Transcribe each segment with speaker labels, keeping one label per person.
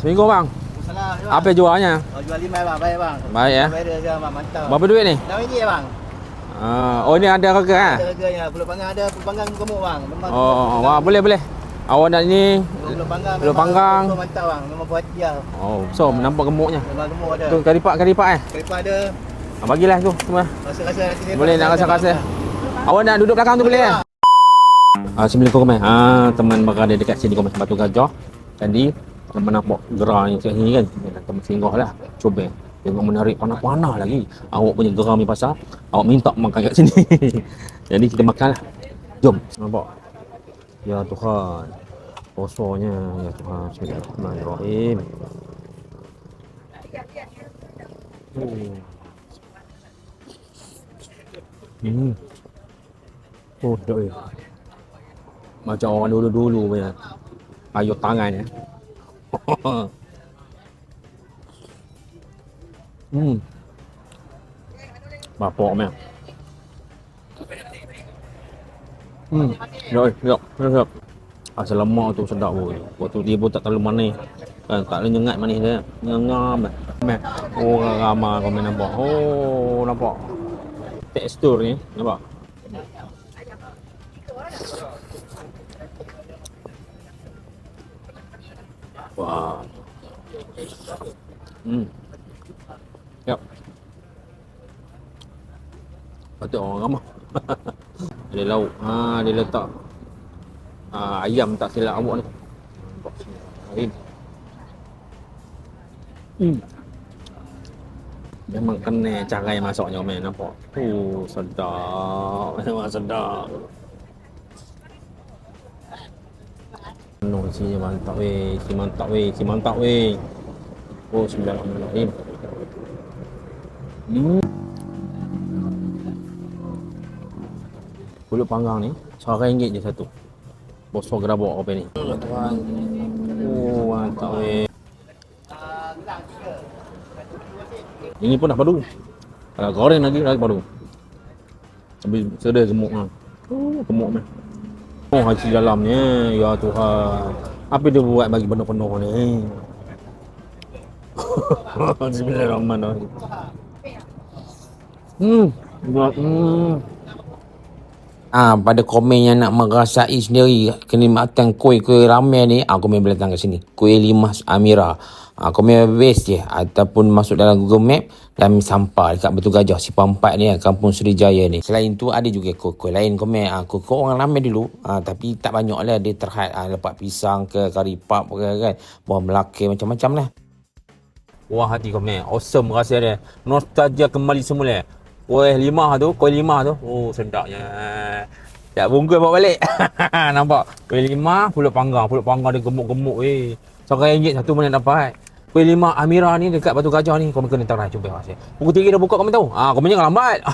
Speaker 1: Seminggu bang.
Speaker 2: Salah.
Speaker 1: Apa jualnya?
Speaker 2: Oh, jual 5 bang, baik bang.
Speaker 1: Baik ya.
Speaker 2: Baik dia bang, mantap.
Speaker 1: Berapa duit ni?
Speaker 2: RM6 bang.
Speaker 1: Oh ini ada harga ah.
Speaker 2: Ada harganya, pulut panggang ada, pulut panggang gemuk bang. Memang
Speaker 1: Oh, wah boleh boleh. Awak nak ni
Speaker 2: pulut panggang.
Speaker 1: pulut panggang.
Speaker 2: Memang mantap bang, memang buat dia.
Speaker 1: Oh, so nampak gemuknya.
Speaker 2: Memang gemuk ada.
Speaker 1: Tu karipak eh.
Speaker 2: Karipa ada.
Speaker 1: Bagilah tu semua.
Speaker 2: Rasa-rasa nanti
Speaker 1: Boleh nak rasa-rasa. Awak nak duduk belakang tu boleh ya? Assalamualaikum komai. Teman berada dekat sini komai Batu Gajah. Tadi teman nampak gerah ni kat sini kan. Teman singgah lah. Cuba tengok menarik panah-panah lagi. Awak punya gerah ni pasal awak minta makan kat sini. Jadi kita makan lah. Jom. Nampak. Ya Tuhan. Rasanya ya Tuhan. Bismillahirrahmanirrahim. Oh, dah ya. Macam orang dulu-dulu punya ayuh tangan ya. Bapak punya. Siap. Asal lemak tu sedap pun. Waktu dia pun tak terlalu manis. Kan tak terlalu nyengat manis dia. Ngam. Oh, ramai kau main nampak. Oh, nampak. Tekstur ni, nampak? Wah. Yap. Patut orang ramah. Ada lauk. Dia letak ayam tak silap awak ni. Memang kena cara masaknya main nampak. Sedap. Memang sedap. Si mantap weh. Oh, bismillahirrahmanirrahim. Pulut panggang ni RM1 je satu. Bosor gerabak apa ni? Tuan. Oh, mantap weh. Ini pun dah padu. Kalau goreng lagi padu. Habis sedar gemuk ah. Oh, gemuk ni. Oh, hasil dalamnya, ya Tuhan. Apa dia buat bagi penuh-penuh ni? Bismillahirrahmanirrahim. Pada komen yang nak merasai sendiri kenikmatan kuih-kuih ramai ni, komen boleh datang ke sini. Kuih Limas Amira. Komen base je ataupun masuk dalam Google Map dan sampah dekat Batu Gajah Simpang 4 ni, Kampung Srijaya ni. Selain tu ada juga kuih-kuih lain komen. Kuih orang ramai dulu tapi tak banyak lah dia terhad lepak pisang ke karipap ke kan, buah melaka macam-macam lah. Wah hati komen awesome rasa dia. Nostalgia kembali semula. Kuih limah tu. Oh sedapnya. Tak bungkus bawa balik. Nampak? Kuih limah, pulut panggang dia gemuk-gemuk weh. RM1 satu mana dapat. Kuih Limas Amira ni dekat Batu Gajah ni, kau kena try cuba rasa. Pukul 3 dah buka kau tahu. Kau jangan lambat.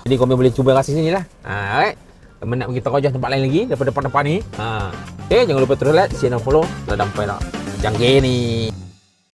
Speaker 1: Jadi kau boleh cuba rasa sini lah. Alright. Kau nak pergi Gajah tempat lain lagi daripada depan-depan ni. Okay, jangan lupa terus like, share dan follow. Dah sampai lah. Canggih ni.